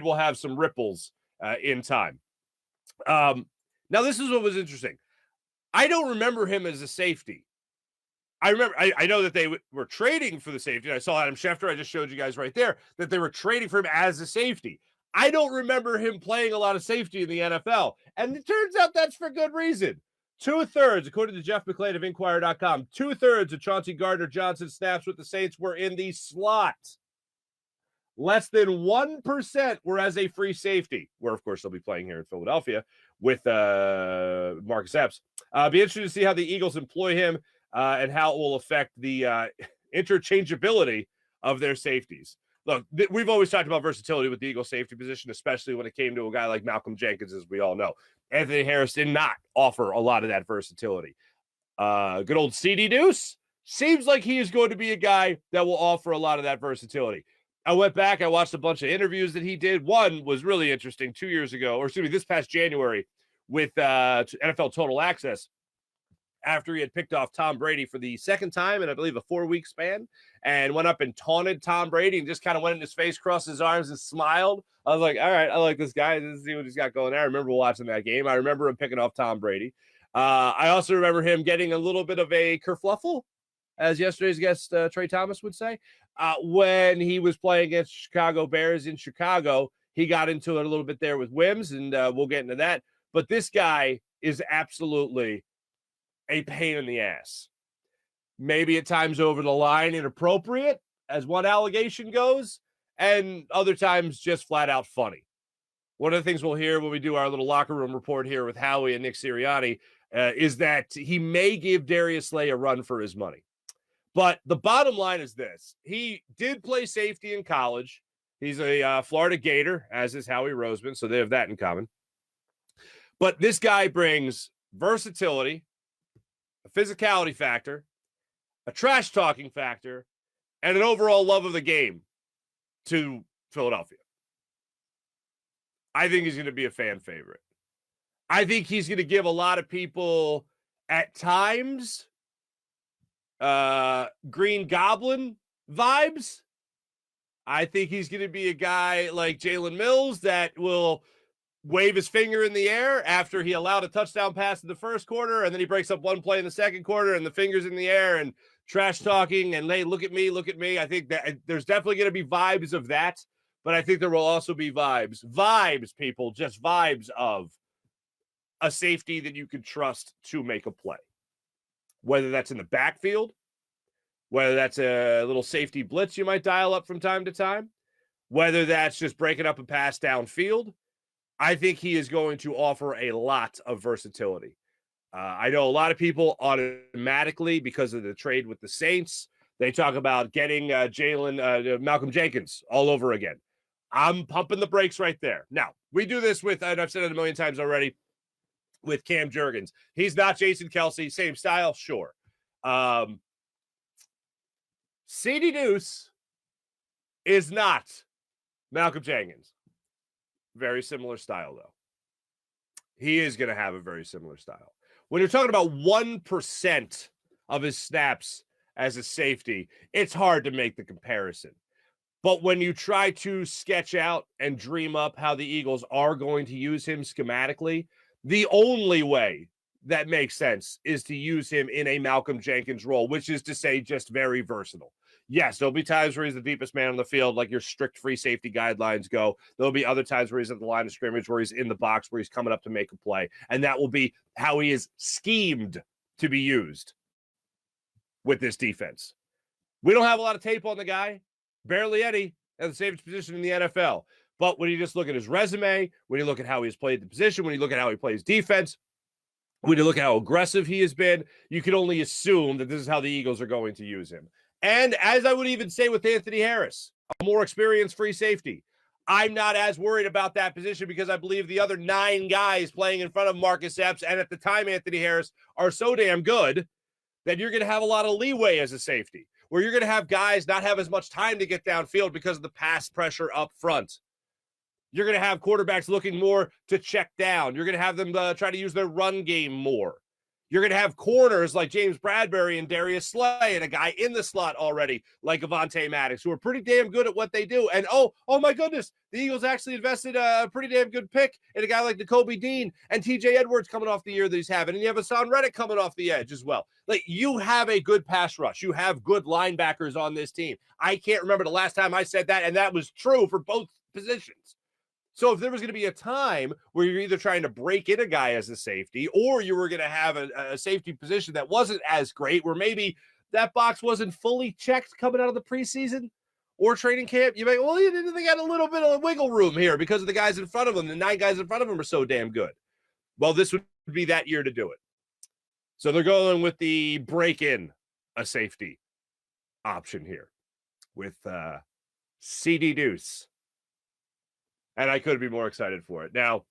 will have some ripples in time. Now, this is what was interesting. I don't remember him as a safety. I know that they were trading for the safety. I saw Adam Schefter. I just showed you guys right there that they were trading for him as a safety. I don't remember him playing a lot of safety in the NFL. And it turns out that's for good reason. 2/3, according to Jeff McClain of Inquirer.com, 2/3 of CJ Gardner Johnson snaps with the Saints were in the slot. Less than 1% were as a free safety, where, of course, they'll be playing here in Philadelphia with Marcus Epps. Be interested to see how the Eagles employ him and how it will affect the interchangeability of their safeties. Look, we've always talked about versatility with the Eagles safety position, especially when it came to a guy like Malcolm Jenkins, as we all know. Anthony Harris did not offer a lot of that versatility. Good old CD Deuce seems like he is going to be a guy that will offer a lot of that versatility. I went back, I watched a bunch of interviews that he did. One was really interesting 2 years ago, or excuse me, this past January with NFL Total Access, after he had picked off Tom Brady for the second time in, I believe, a 4-week span, and went up and taunted Tom Brady and just kind of went in his face, crossed his arms, and smiled. I was like, all right, I like this guy. Let's see what he's got going there. I remember watching that game. I remember him picking off Tom Brady. I also remember him getting a little bit of a kerfluffle, as yesterday's guest Trey Thomas would say, when he was playing against Chicago Bears in Chicago. He got into it a little bit there with Wims, and we'll get into that. But this guy is absolutely a pain in the ass. Maybe at times over the line, inappropriate, as one allegation goes, and other times just flat out funny. One of the things we'll hear when we do our little locker room report here with Howie and Nick Sirianni is that he may give Darius Slay a run for his money. But the bottom line is this. He did play safety in college. He's a Florida Gator, as is Howie Roseman, so they have that in common. But this guy brings versatility, a physicality factor, a trash-talking factor, and an overall love of the game to Philadelphia. I think he's going to be a fan favorite. I think he's going to give a lot of people, at times, Green Goblin vibes. I think he's going to be a guy like Jalen Mills that will wave his finger in the air after he allowed a touchdown pass in the first quarter, and then he breaks up one play in the second quarter, and the finger's in the air and trash talking, and hey, look at me, look at me. I think that there's definitely going to be vibes of that, but I think there will also be vibes, people, just vibes of a safety that you can trust to make a play. Whether that's in the backfield, whether that's a little safety blitz you might dial up from time to time, whether that's just breaking up a pass downfield, I think he is going to offer a lot of versatility. I know a lot of people automatically, because of the trade with the Saints, they talk about getting Malcolm Jenkins all over again. I'm pumping the brakes right there. Now, we do this with, and I've said it a million times already, with Cam Jurgens. He's not Jason Kelce, same style, sure. CD Deuce is not Malcolm Jenkins. Very similar style, though. He is going to have a very similar style. When you're talking about 1% of his snaps as a safety, it's hard to make the comparison. But when you try to sketch out and dream up how the Eagles are going to use him schematically, the only way that makes sense is to use him in a Malcolm Jenkins role, which is to say just very versatile. Yes, there'll be times where he's the deepest man on the field, like your strict free safety guidelines go. There'll be other times where he's at the line of scrimmage, where he's in the box, where he's coming up to make a play. And that will be how he is schemed to be used with this defense. We don't have a lot of tape on the guy, barely any, at the safety position in the NFL. But when you just look at his resume, when you look at how he's played the position, when you look at how he plays defense, when you look at how aggressive he has been, you can only assume that this is how the Eagles are going to use him. And as I would even say with Anthony Harris, a more experienced free safety, I'm not as worried about that position because I believe the other 9 guys playing in front of Marcus Epps and at the time Anthony Harris are so damn good that you're going to have a lot of leeway as a safety, where you're going to have guys not have as much time to get downfield because of the pass pressure up front. You're going to have quarterbacks looking more to check down. You're going to have them try to use their run game more. You're going to have corners like James Bradbury and Darius Slay and a guy in the slot already like Avonte Maddox who are pretty damn good at what they do. And oh my goodness, the Eagles actually invested a pretty damn good pick in a guy like Nakobe Dean and TJ Edwards coming off the year that he's having. And you have Hassan Reddick coming off the edge as well. Like, you have a good pass rush. You have good linebackers on this team. I can't remember the last time I said that, and that was true for both positions. So if there was going to be a time where you're either trying to break in a guy as a safety or you were going to have a safety position that wasn't as great, where maybe that box wasn't fully checked coming out of the preseason or training camp, you may, well, they got a little bit of wiggle room here because of the guys in front of them. The 9 guys in front of them are so damn good. Well, this would be that year to do it. So they're going with the break in a safety option here with CD Deuce. And I couldn't be more excited for it. Now,